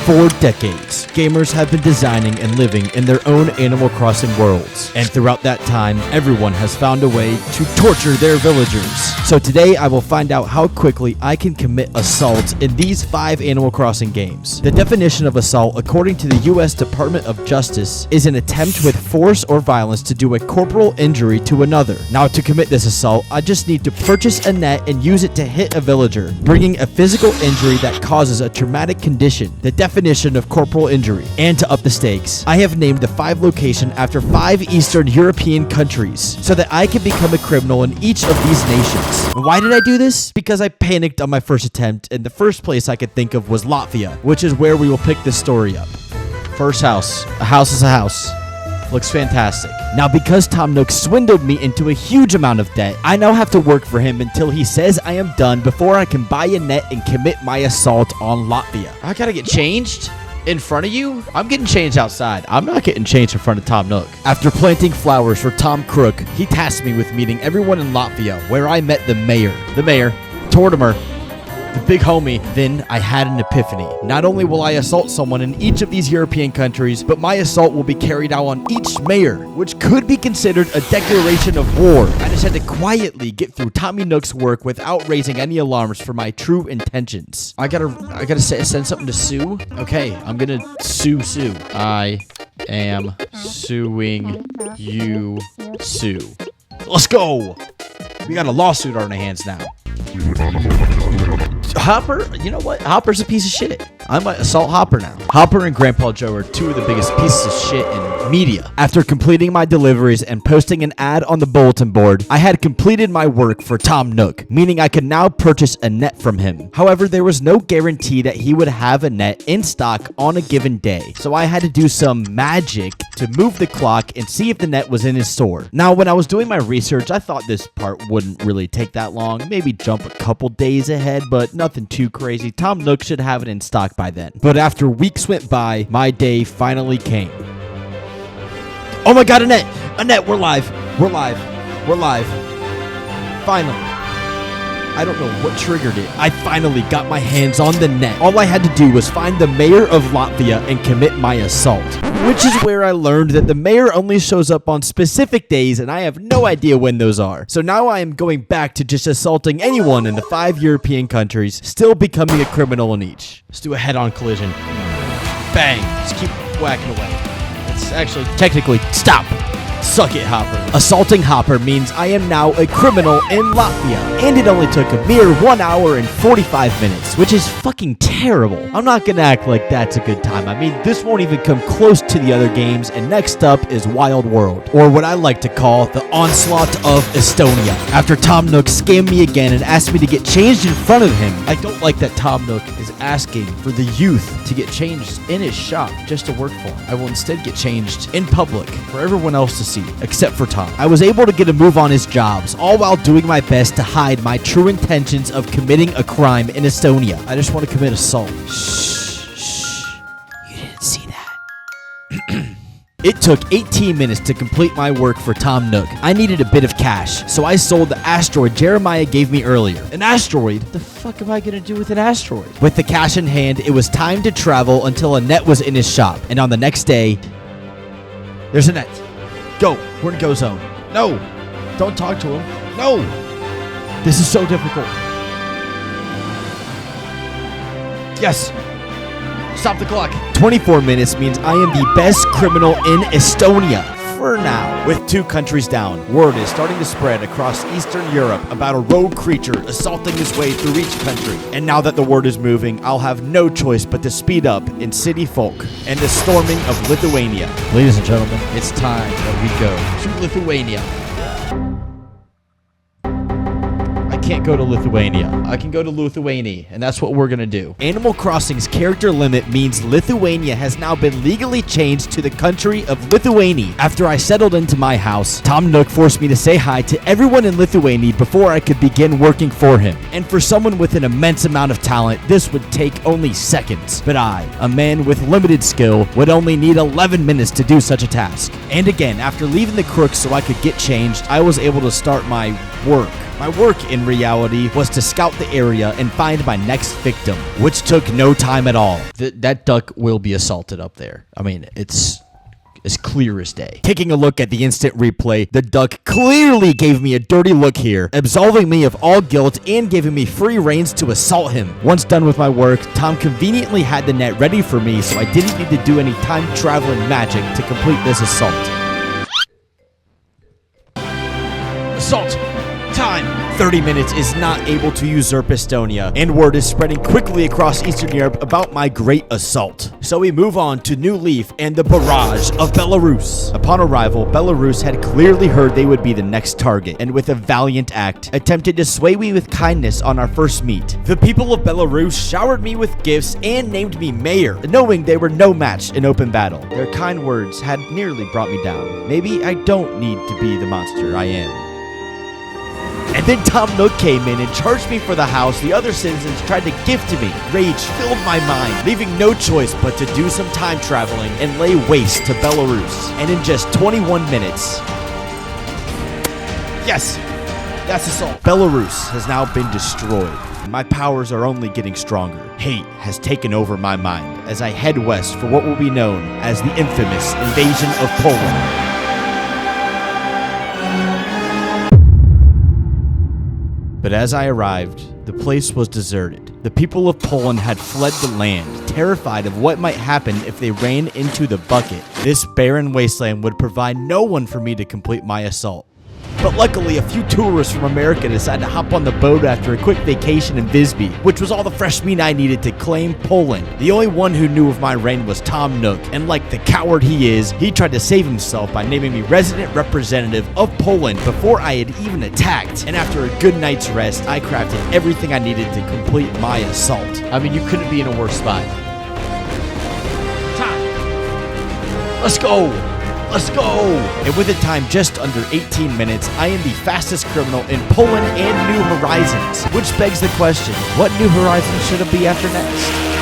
For decades, gamers have been designing and living in their own Animal Crossing worlds. And throughout that time, everyone has found a way to torture their villagers. So today, I will find out how quickly I can commit assault in these 5 Animal Crossing games. The definition of assault, according to the U.S. Department of Justice, is an attempt with force or violence to do a corporal injury to another. Now, to commit this assault, I just need to purchase a net and use it to hit a villager, bringing a physical injury that causes a traumatic condition. The definition of corporal injury. And to up the stakes, I have named the 5 location after 5 Eastern European countries so that I can become a criminal in each of these nations. And why did I do this? Because I panicked on my first attempt, and the first place I could think of was Latvia, which is where we will pick this story up. First house. A house is a house. Looks fantastic. Now, because Tom Nook swindled me into a huge amount of debt, I now have to work for him until he says I am done before I can buy a net and commit my assault on Latvia. I gotta get changed? In front of you? I'm getting changed outside. I'm not getting changed in front of Tom Nook. After planting flowers for Tom Crook, he tasked me with meeting everyone in Latvia, where I met the mayor, Tortimer, the big homie. Then I had an epiphany. Not only will I assault someone in each of these European countries, but my assault will be carried out on each mayor, which could be considered a declaration of war. I just had to quietly get through Tommy Nook's work without raising any alarms for my true intentions. I gotta send something to Sue. Okay, I'm gonna sue Sue. I am suing you, Sue. Let's go. We got a lawsuit on our hands now. Hopper, you know what? Hopper's a piece of shit. I might assault Hopper now. Hopper and Grandpa Joe are 2 of the biggest pieces of shit in media. After completing my deliveries and posting an ad on the bulletin board, I had completed my work for Tom Nook, meaning I could now purchase a net from him. However, there was no guarantee that he would have a net in stock on a given day, so I had to do some magic to move the clock and see if the net was in his store. Now, when I was doing my research, I thought this part wouldn't really take that long, maybe jump a couple days ahead, but nothing too crazy. Tom Nook should have it in stock by then. But after weeks went by, my day finally came. Oh my god, a net! A net! We're live! We're live! We're live! Finally. I don't know what triggered it. I finally got my hands on the net. All I had to do was find the mayor of Latvia and commit my assault. Which is where I learned that the mayor only shows up on specific days, and I have no idea when those are. So now I am going back to just assaulting anyone in the 5 European countries, still becoming a criminal in each. Let's do a head-on collision. Bang. Just keep whacking away. It's actually technically stop. Suck it, Hopper. Assaulting Hopper means I am now a criminal in Latvia, and it only took a mere 1 hour and 45 minutes, which is fucking terrible. I'm not gonna act like that's a good time. I mean, this won't even come close to the other games, and next up is Wild World, or what I like to call the Onslaught of Estonia. After Tom Nook scammed me again and asked me to get changed in front of him, I don't like that Tom Nook is asking for the youth to get changed in his shop just to work for him. I will instead get changed in public for everyone else to see, except for Tom. I was able to get a move on his jobs, all while doing my best to hide my true intentions of committing a crime in Estonia. I just want to commit assault. Shh. You didn't see that. It took 18 minutes to complete my work for Tom Nook. I needed a bit of cash, so I sold the asteroid Jeremiah gave me earlier. An asteroid? What the fuck am I gonna do with an asteroid? With the cash in hand, it was time to travel until a net was in his shop. And on the next day, there's a net. Go. We're in go zone. No. Don't talk to him. No. This is so difficult. Yes. Stop the clock. 24 minutes means I am the best criminal in Estonia. For now. With 2 countries down, word is starting to spread across Eastern Europe about a rogue creature assaulting his way through each country. And now that the word is moving, I'll have no choice but to speed up in City Folk and the storming of Lithuania. Ladies and gentlemen, it's time that we go to Lithuania. I can't go to Lithuania. I can go to Lithuania, and that's what we're gonna do. Animal Crossing's character limit means Lithuania has now been legally changed to the country of Lithuania. After I settled into my house, Tom Nook forced me to say hi to everyone in Lithuania before I could begin working for him. And for someone with an immense amount of talent, this would take only seconds. But I, a man with limited skill, would only need 11 minutes to do such a task. And again, after leaving the crook so I could get changed, I was able to start my work My work, in reality, was to scout the area and find my next victim, which took no time at all. That duck will be assaulted up there. I mean, it's as clear as day. Taking a look at the instant replay, the duck clearly gave me a dirty look here, absolving me of all guilt and giving me free reins to assault him. Once done with my work, Tom conveniently had the net ready for me, so I didn't need to do any time-traveling magic to complete this assault. Assault time! 30 minutes is not able to usurp Estonia, and word is spreading quickly across Eastern Europe about my great assault. So we move on to New Leaf and the Barrage of Belarus. Upon arrival, Belarus had clearly heard they would be the next target, and with a valiant act, attempted to sway me with kindness on our first meet. The people of Belarus showered me with gifts and named me mayor, knowing they were no match in open battle. Their kind words had nearly brought me down. Maybe I don't need to be the monster I am. And then Tom Nook came in and charged me for the house the other citizens tried to give to me. Rage filled my mind, leaving no choice but to do some time traveling and lay waste to Belarus. And in just 21 minutes... Yes! That's assault. Belarus has now been destroyed, and my powers are only getting stronger. Hate has taken over my mind as I head west for what will be known as the infamous invasion of Poland. But as I arrived, the place was deserted. The people of Poland had fled the land, terrified of what might happen if they ran into the bucket. This barren wasteland would provide no one for me to complete my assault. But luckily, a few tourists from America decided to hop on the boat after a quick vacation in Visby, which was all the fresh meat I needed to claim Poland. The only one who knew of my reign was Tom Nook, and like the coward he is, he tried to save himself by naming me resident representative of Poland before I had even attacked. And after a good night's rest, I crafted everything I needed to complete my assault. I mean, you couldn't be in a worse spot. Time. Let's go! Let's go! And with a time just under 18 minutes, I am the fastest criminal in Poland and New Horizons. Which begs the question, what New Horizons should it be after next?